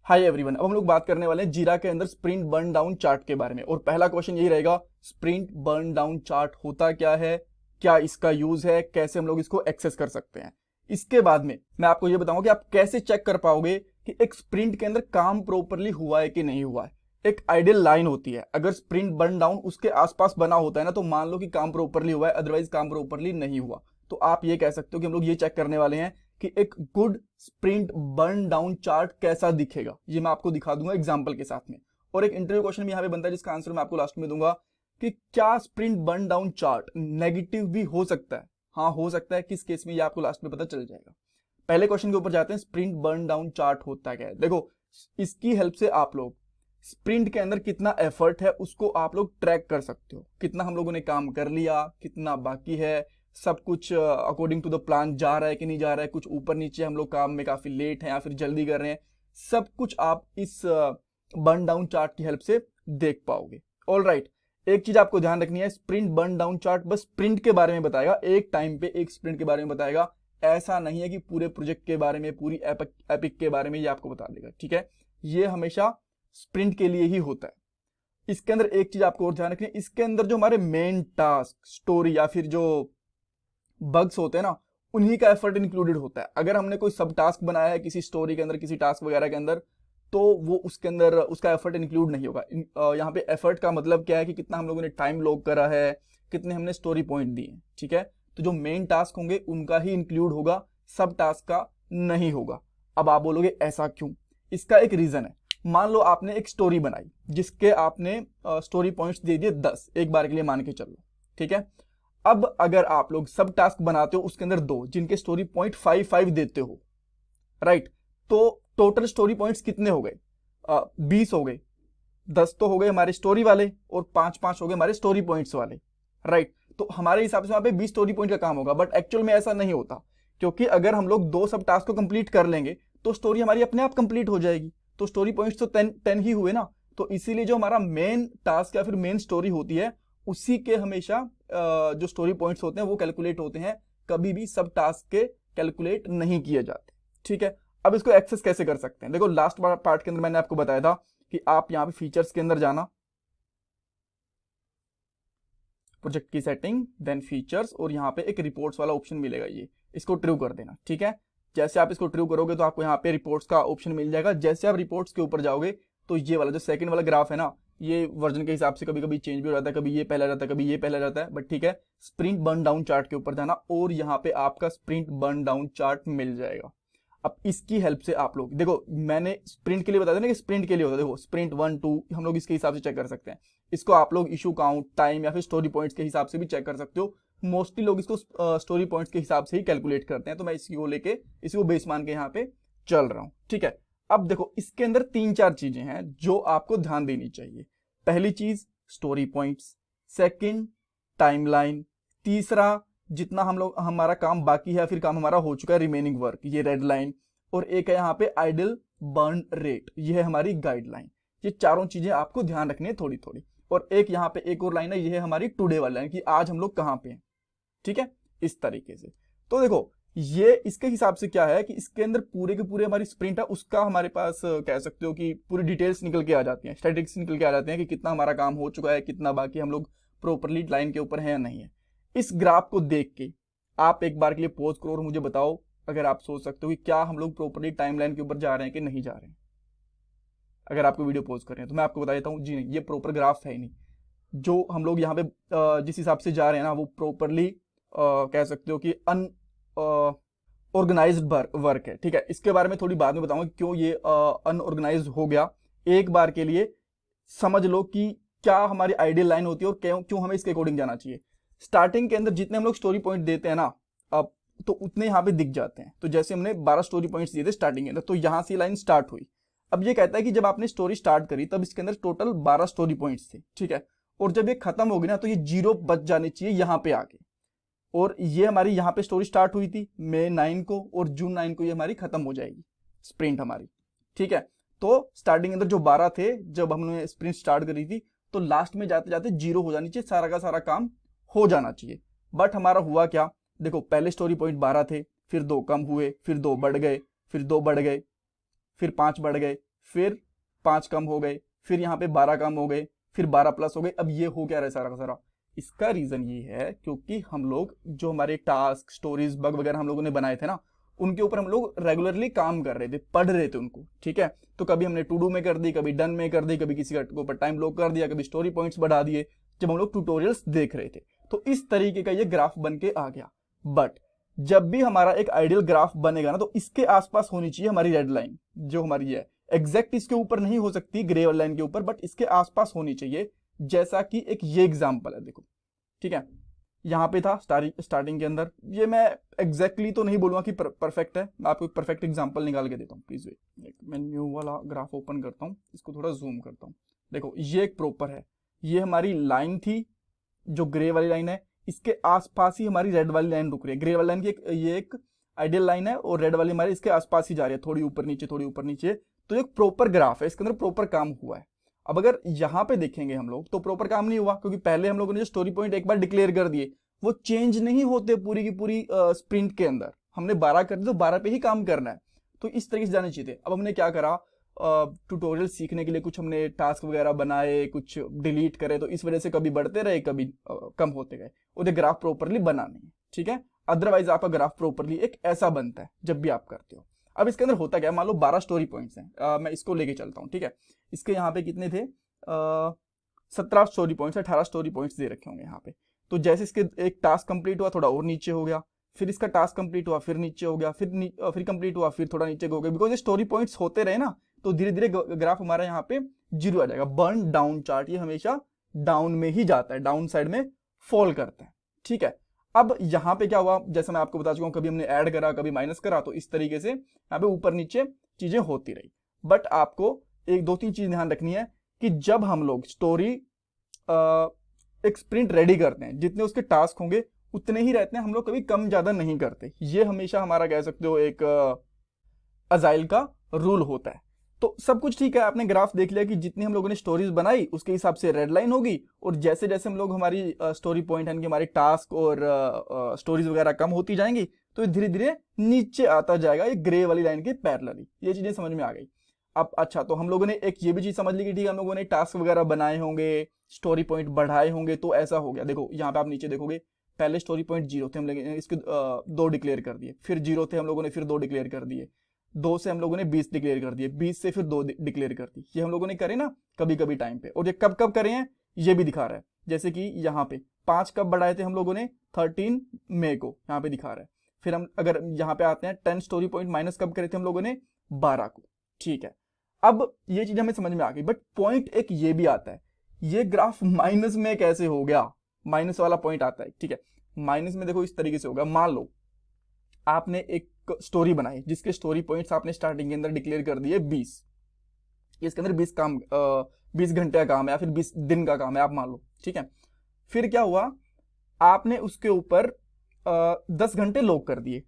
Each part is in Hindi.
हाय एवरीवन, अब हम लोग बात करने वाले हैं जीरा के अंदर स्प्रिंट बर्न डाउन चार्ट के बारे में। और पहला क्वेश्चन यही रहेगा, स्प्रिंट बर्न डाउन चार्ट होता क्या है, क्या इसका यूज है, कैसे हम लोग इसको एक्सेस कर सकते हैं। इसके बाद में मैं आपको ये बताऊंगा कि आप कैसे चेक कर पाओगे कि एक स्प्रिंट के अंदर काम प्रॉपरली हुआ है कि नहीं हुआ है। एक आइडियल लाइन होती है, अगर स्प्रिंट बर्न डाउन उसके आसपास बना होता है ना, तो मान लो कि काम प्रॉपरली हुआ है, अदरवाइज काम प्रॉपरली नहीं हुआ। तो आप ये कह सकते हो कि हम लोग ये चेक करने वाले हैं कि एक good sprint burn down chart कैसा दिखेगा। ये मैं आपको दिखा दूंगा एग्जांपल के साथ में। और एक इंटरव्यू क्वेश्चन भी यहाँ पे बनता है जिसका आंसर मैं आपको लास्ट में दूंगा कि क्या sprint burn down chart negative भी हो सकता है। हाँ, हो सकता है। किस केस में ये आपको लास्ट में पता चल जाएगा। पहले क्वेश्चन के ऊपर जाते हैं, स्प्रिंट बर्न डाउन चार्ट होता क्या है। देखो, इसकी हेल्प से आप लोग स्प्रिंट के अंदर कितना एफर्ट है उसको आप लोग ट्रैक कर सकते हो। कितना हम लोगों ने काम कर लिया, कितना बाकी है, सब कुछ अकॉर्डिंग टू द प्लान जा रहा है कि नहीं जा रहा है, कुछ ऊपर नीचे हम लोग काम में काफी लेट हैं या फिर जल्दी कर रहे हैं, सब कुछ आप इस बर्न डाउन चार्ट की हेल्प से देख पाओगे। ऑल राइट, एक चीज आपको ध्यान रखनी है, स्प्रिंट बर्न डाउन चार्ट बस स्प्रिंट के बारे में बताएगा, एक टाइम पे एक स्प्रिंट के बारे में बताएगा। ऐसा नहीं है कि पूरे प्रोजेक्ट के बारे में, पूरी एपिक के बारे में ये आपको बता देगा। ठीक है, ये हमेशा स्प्रिंट के लिए ही होता है। इसके अंदर एक चीज आपको और ध्यान रखनी है, इसके अंदर जो हमारे मेन टास्क, स्टोरी या फिर जो बग्स होते हैं ना, उन्हीं का एफर्ट इंक्लूडेड होता है। अगर हमने कोई सब टास्क बनाया है किसी स्टोरी के अंदर, किसी टास्क वगैरह के अंदर, तो वो उसके अंदर उसका एफर्ट इंक्लूड नहीं होगा। यहाँ पे एफर्ट का मतलब क्या है कि कितना हम लोगों ने टाइम लॉग करा है, कितने हमने स्टोरी पॉइंट दिए। ठीक है, तो जो मेन टास्क होंगे उनका ही इंक्लूड होगा, सब टास्क का नहीं होगा। अब आप बोलोगे ऐसा क्यों? इसका एक रीजन है। मान लो आपने एक स्टोरी बनाई जिसके आपने स्टोरी पॉइंट्स दे दिए 10, एक बार के लिए मान के चलो। ठीक है, अब अगर आप लोग सब टास्क बनाते हो उसके अंदर 2 जिनके स्टोरी पॉइंट 5 देते हो, राइट, तो टोटल स्टोरी पॉइंट्स कितने हो गए? 20 हो गए। 10 तो हो गए हमारे स्टोरी वाले और 5 हो गए हमारे स्टोरी पॉइंट्स वाले, राइट। तो हमारे हिसाब से वहां पे 20 स्टोरी पॉइंट का काम होगा, बट एक्चुअल में ऐसा नहीं होता, क्योंकि अगर हम लोग 2 सब टास्क को कंप्लीट कर लेंगे तो स्टोरी हमारी अपने आप कंप्लीट हो जाएगी। तो स्टोरी पॉइंट्स तो 10 ही हुए ना। तो इसीलिए जो हमारा मेन टास्क या फिर मेन स्टोरी होती है, उसी के हमेशा जो स्टोरी पॉइंट्स होते हैं वो कैलकुलेट होते हैं, कभी भी सब टास्क के कैलकुलेट नहीं किए जाते। ठीक है, अब इसको एक्सेस कैसे कर सकते हैं? देखो, लास्ट पार्ट के अंदर मैंने आपको बताया था कि आप यहाँ पे फीचर्स के अंदर जाना, प्रोजेक्ट की सेटिंग, देन फीचर्स, और यहाँ पे एक रिपोर्ट्स वाला ऑप्शन मिलेगा, ये इसको ट्रू कर देना। ठीक है, जैसे आप इसको ट्रू करोगे तो आपको यहाँ पे रिपोर्ट्स का ऑप्शन मिल जाएगा। जैसे आप रिपोर्ट्स के ऊपर जाओगे तो ये वाला जो सेकंड वाला ग्राफ है ना, ये वर्जन के हिसाब से कभी कभी चेंज भी हो जाता है, कभी ये पहला रहता है, कभी ये पहला रहता है, बट ठीक है, स्प्रिंट बर्न डाउन चार्ट के ऊपर जाना और यहाँ पे आपका स्प्रिंट बर्न डाउन चार्ट मिल जाएगा। अब इसकी हेल्प से आप लोग देखो, मैंने स्प्रिंट के लिए बताया था ना कि स्प्रिंट के लिए होता है। देखो, स्प्रिंट 1 2 हम लोग इसके हिसाब से चेक कर सकते हैं। इसको आप लोग इशू काउंट, टाइम या फिर स्टोरी पॉइंट्स के हिसाब से भी चेक कर सकते हो। मोस्टली लोग इसको स्टोरी पॉइंट्स के हिसाब से ही कैलकुलेट करते हैं, तो मैं इसी को लेके, इसी को बेस मान के यहाँ पे चल रहा हूँ। ठीक है, अब देखो, इसके अंदर 3-4 चीजें हैं जो आपको ध्यान देनी चाहिए। पहली चीज स्टोरी पॉइंट्स, सेकंड टाइमलाइन, तीसरा जितना हम लोग, हमारा काम बाकी है, फिर काम हमारा हो चुका है, रिमेनिंग वर्क, ये रेड लाइन, और एक है यहाँ पे आइडल बर्न रेट, ये है हमारी गाइडलाइन। ये चारों चीजें आपको ध्यान रखनी है थोड़ी थोड़ी। और एक यहाँ पे एक और लाइन है, ये है हमारी टुडे वाली लाइन, कि आज हम लोग कहाँ पे हैं। ठीक है, इस तरीके से। तो देखो, ये इसके हिसाब से क्या है कि इसके अंदर पूरे के पूरे हमारी स्प्रिंट है, उसका हमारे पास कह सकते हो कि पूरी डिटेल्स निकल के आ जाती हैं, स्टैटिस्टिक्स निकल के आ जाते हैं कि कितना हमारा काम हो चुका है, कितना बाकी, हम लोग प्रॉपरली लाइन के ऊपर है या नहीं है। इस ग्राफ को देख के आप एक बार के लिए पॉज करो और मुझे बताओ, अगर आप सोच सकते हो कि क्या हम लोग प्रॉपरली टाइमलाइन के ऊपर जा रहे हैं कि नहीं जा रहे हैं। अगर आपको वीडियो पॉज कर रहे हैं तो मैं आपको बता देता हूँ, जी नहीं, ये प्रॉपर ग्राफ है ही नहीं। जो हम लोग यहाँ पे जिस हिसाब से जा रहे हैं ना, वो प्रॉपरली कह सकते हो कि ऑर्गेनाइज्ड वर्क है। ठीक है, इसके बारे में थोड़ी बाद में बताऊंगा क्यों ये अनऑर्गेनाइज्ड हो गया। एक बार के लिए समझ लो कि क्या हमारी आइडियल लाइन होती है और क्यों क्यों हमें इसके अकॉर्डिंग जाना चाहिए। स्टार्टिंग के अंदर जितने हम लोग स्टोरी पॉइंट देते हैं ना, अब तो उतने यहाँ पे दिख जाते हैं। तो जैसे हमने 12 स्टोरी पॉइंट्स दिए थे स्टार्टिंग के अंदर, तो यहाँ से लाइन स्टार्ट हुई। अब ये कहता है कि जब आपने स्टोरी स्टार्ट करी तब इसके अंदर टोटल 12 स्टोरी पॉइंट्स थे। ठीक है, और जब ये खत्म होगी ना, तो ये 0 बच जाने चाहिए यहाँ पे आके। और ये हमारी यहाँ पे स्टोरी स्टार्ट हुई थी मई 9 को, और जून 9 को ये हमारी खत्म हो जाएगी स्प्रिंट हमारी। ठीक है, तो स्टार्टिंग के अंदर जो 12 थे जब हमने स्प्रिंट स्टार्ट करी थी, तो लास्ट में जाते जाते 0 हो जानी चाहिए, सारा का सारा काम हो जाना चाहिए। बट हमारा हुआ क्या? देखो, पहले स्टोरी पॉइंट 12 थे, फिर 2 कम हुए, फिर 2 बढ़ गए, फिर 2 बढ़ गए, फिर 5 बढ़ गए, फिर 5 कम हो गए, फिर यहाँ पे 12 कम हो गए, फिर 12 प्लस हो गए। अब ये हो क्या रहा है सारा का सारा? इसका रीजन ये है क्योंकि हम लोग जो हमारे टास्क, स्टोरीज, बग वगैरह हम लोगों ने बनाए थे ना, उनके ऊपर हम लोग रेगुलरली काम कर रहे थे, पढ़ रहे थे उनको, ठीक है। तो कभी हमने टू डू में कर दी, कभी डन में कर दी, कभी किसी के ऊपर टाइम ब्लॉक कर दिया, कभी स्टोरी पॉइंट्स बढ़ा दिए जब हम लोग ट्यूटोरियल्स देख रहे थे। तो इस तरीके का ये ग्राफ बन के आ गया। बट जब भी हमारा एक आइडियल ग्राफ बनेगा ना, तो इसके आसपास होनी चाहिए हमारी रेड लाइन, जो हमारी है एग्जैक्ट इसके ऊपर नहीं हो सकती, ग्रे लाइन के ऊपर, बट इसके आसपास होनी चाहिए। जैसा कि एक ये एग्जांपल है, देखो, ठीक है। यहाँ पे था स्टार्टिंग के अंदर, ये मैं एग्जैक्टली तो नहीं बोलूंगा कि परफेक्ट है, मैं आपको एक परफेक्ट एग्जांपल निकाल के देता हूँ। प्लीज वेट, मैं न्यू वाला ग्राफ ओपन करता हूँ, इसको थोड़ा जूम करता हूँ। देखो ये एक प्रॉपर है, ये हमारी लाइन थी जो ग्रे वाली लाइन है, इसके आसपास ही हमारी रेड वाली लाइन रुक रही है। ग्रे वाली लाइन की ये एक आइडियल लाइन है और रेड वाली हमारी इसके आसपास ही जा रही है, थोड़ी ऊपर नीचे, थोड़ी ऊपर नीचे। तो एक प्रॉपर ग्राफ है, इसके अंदर प्रॉपर काम हुआ है। अब अगर यहाँ पे देखेंगे हम लोग तो प्रॉपर काम नहीं हुआ, क्योंकि पहले हम लोगों ने जो स्टोरी पॉइंट एक बार डिक्लेयर कर दिए वो चेंज नहीं होते पूरी की पूरी स्प्रिंट के अंदर। हमने 12 कर दी तो 12 पे ही काम करना है, तो इस तरीके से जाने चाहिए थे। अब हमने क्या करा, ट्यूटोरियल सीखने के लिए कुछ हमने टास्क वगैरह बनाए, कुछ डिलीट करे, तो इस वजह से कभी बढ़ते रहे, कभी कम होते गए। उधर ग्राफ प्रॉपरली बना नहीं है, ठीक है। अदरवाइज आपका ग्राफ प्रॉपरली एक ऐसा बनता है जब भी आप करते हो। अब इसके अंदर होता क्या है, मान लो 12 स्टोरी पॉइंट्स हैं, मैं इसको लेके चलता हूँ, ठीक है। इसके यहाँ पे कितने थे, 17 स्टोरी पॉइंट्स, 18 स्टोरी पॉइंट्स दे रखे होंगे यहाँ पे। तो जैसे इसके एक टास्क कंप्लीट हुआ, थोड़ा और नीचे हो गया, फिर इसका टास्क कंप्लीट हुआ, फिर नीचे हो गया, फिर कंप्लीट हुआ, फिर थोड़ा नीचे हो गया। बिकॉज ये स्टोरी पॉइंट्स होते रहे ना, तो धीरे धीरे ग्राफ हमारा यहाँ पे 0 आ जाएगा। बर्न डाउन चार्ट ये हमेशा डाउन में ही जाता है, डाउन साइड में फॉल करता है, ठीक है। अब यहाँ पे क्या हुआ, जैसे मैं आपको बता चुका हूँ, कभी हमने ऐड करा, कभी माइनस करा, तो इस तरीके से यहाँ पे ऊपर नीचे चीजें होती रही। बट आपको एक दो तीन चीज ध्यान रखनी है कि जब हम लोग स्टोरी एक स्प्रिंट रेडी करते हैं, जितने उसके टास्क होंगे उतने ही रहते हैं, हम लोग कभी कम ज्यादा नहीं करते। ये हमेशा हमारा कह सकते हो एक अजाइल का रूल होता है। तो सब कुछ ठीक है, आपने ग्राफ देख लिया कि जितनी हम लोगों ने स्टोरीज बनाई उसके हिसाब से रेड लाइन होगी, और जैसे जैसे हम लोग हमारी स्टोरी पॉइंट यानी कि हमारी टास्क और स्टोरीज वगैरह कम होती जाएंगी, तो धीरे धीरे नीचे आता जाएगा ये ग्रे वाली लाइन के पैरेलली। ये चीजें समझ में आ गई। अब अच्छा, तो हम लोगों ने एक ये भी चीज समझ ली कि ठीक है, हम लोगों ने टास्क वगैरह बनाए होंगे, स्टोरी पॉइंट बढ़ाए होंगे, तो ऐसा हो गया। देखो यहाँ पे आप नीचे देखोगे, पहले स्टोरी पॉइंट 0 थे, हम लोग इसके 2 डिक्लेयर कर दिए, फिर 0 थे हम लोगों ने, फिर 2 डिक्लेयर कर दिए, 2 से हम लोगों ने 20 डिक्लेयर कर दिए, 20 से फिर 2 डिक्लेयर कर दी। ये हम लोगों ने करे ना कभी कभी टाइम पे, और ये कब कब करे हैं ये भी दिखा रहा है। जैसे कि यहाँ पे 5 कब बढ़ाए थे हम लोगों ने, 13 मई को, यहाँ पे दिखा रहा है। फिर हम अगर यहाँ पे आते हैं, 10 स्टोरी पॉइंट माइनस कब करे थे हम लोगों ने, 12 को, ठीक है। अब ये चीज हमें समझ में आ गई, बट पॉइंट एक ये भी आता है, ये ग्राफ माइनस में कैसे हो गया, माइनस वाला पॉइंट आता है, ठीक है। माइनस में देखो इस तरीके से होगा, मान लो आपने एक स्टोरी बनाई जिसके स्टोरी पॉइंट्स आपने स्टार्टिंग के अंदर डिक्लेयर कर दिए 20, इसके अंदर 20 घंटे का काम है या फिर 20 दिन का काम है, आप मान लो, ठीक है। फिर क्या हुआ, आपने उसके ऊपर 10 घंटे लॉक कर दिए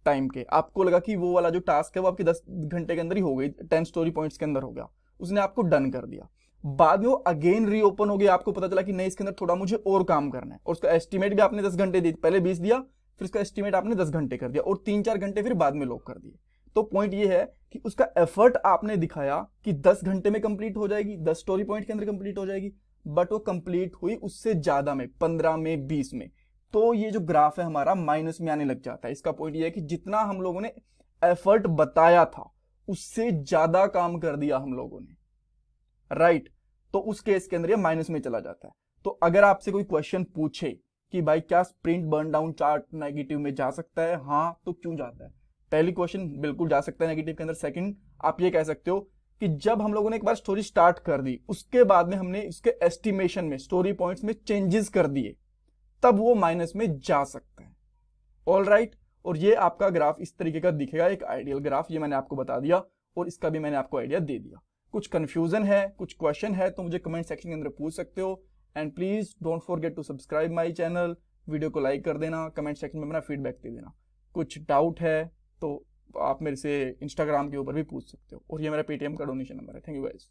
टाइम के, आपको लगा कि वो वाला जो टास्क है वो आपके 10 घंटे के अंदर ही हो गई, 10 स्टोरी पॉइंट्स के अंदर हो गया, उसने आपको डन कर दिया। बाद में वो अगेन रीओपन हो गया, आपको पता चला कि नहीं इसके अंदर थोड़ा मुझे और काम करना है, और उसका एस्टिमेट भी आपने 10 घंटे दी, पहले 20 दिया, फिर उसका एस्टिमेट आपने 10 घंटे कर दिया, और 3-4 घंटे फिर बाद में लॉक कर दिए। तो पॉइंट ये है कि उसका एफर्ट आपने दिखाया कि 10 घंटे में कंप्लीट हो जाएगी, 10 स्टोरी पॉइंट के अंदर कंप्लीट हो जाएगी, बट वो कंप्लीट हुई उससे ज्यादा में, 15 में, 20 में। तो ये जो ग्राफ है हमारा माइनस में आने लग जाता है। इसका पॉइंट ये है कि जितना हम लोगों ने एफर्ट बताया था उससे ज्यादा काम कर दिया हम लोगों ने, राइट। तो उस केस के अंदर ये माइनस में चला जाता है। तो अगर आपसे कोई क्वेश्चन पूछे कि भाई क्या sprint burn down chart negative में जा सकता है, हाँ तो क्यों जाता है, पहली क्वेश्चन बिल्कुल जा सकता है नेगेटिव के अंदर। सेकंड, आप ये कह सकते हो कि जब हम लोगों ने एक बार स्टोरी स्टार्ट कर दी, उसके बाद में हमने इसके एस्टिमेशन में, स्टोरी पॉइंट्स में चेंजेस कर दिए, तब वो माइनस में जा सकता है। ऑल राइट, और ये आपका ग्राफ इस तरीके का दिखेगा, एक आइडियल ग्राफ, ये मैंने आपको बता दिया और इसका भी मैंने आपको आइडिया दे दिया। कुछ कंफ्यूजन है, कुछ क्वेश्चन है तो मुझे कमेंट सेक्शन के अंदर पूछ सकते हो। And please don't forget to subscribe my channel, video को लाइक कर देना, कमेंट सेक्शन में अपना फीडबैक दे देना। कुछ डाउट है तो आप मेरे से इंस्टाग्राम के ऊपर भी पूछ सकते हो, और ये मेरा पेटीएम का डोनेशन नंबर है। Thank you guys.